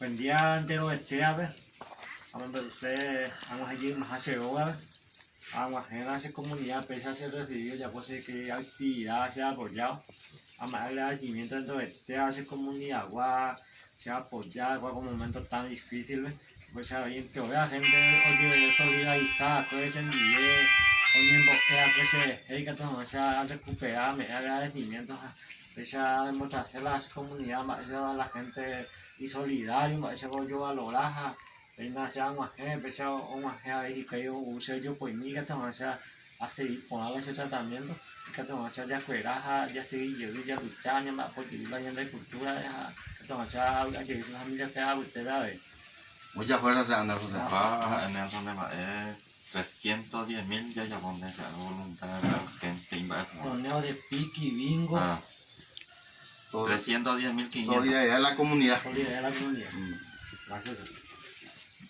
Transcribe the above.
buen día entero de Teave, vamos a usted, vamos a ir más hacia hogar, vamos a hacer comunidad, pese a ser recibido, ya posee que actividad se ha apoyado, vamos a darle agradecimiento dentro de Teave, comunidad, se ha apoyado, como un momento tan difícil, pues ya bien que hoy la gente, oye, solidarizada, que se envíe, oye, que se, que todo se ha recuperado, me agradecimiento, pues ya demostrarse las comunidades, la gente y solidario, mà sao vô lỗ lá ha, thì na sao mà he, sao ông he y que yo pues ni que tengo sea así por el tratamiento, que tengo sea ya cuera ya sí yo ya luchar ya más porque la gente de cultura ya tengo sea ya la familia que ha usted sabe. Muchas fuerzas a Anderson. En el donde va 310.000 ya poner a voluntad gente invadir. Torneo de piqui, bingo. 310.500. Solidaridad de la comunidad. Solidaridad de la comunidad. Gracias.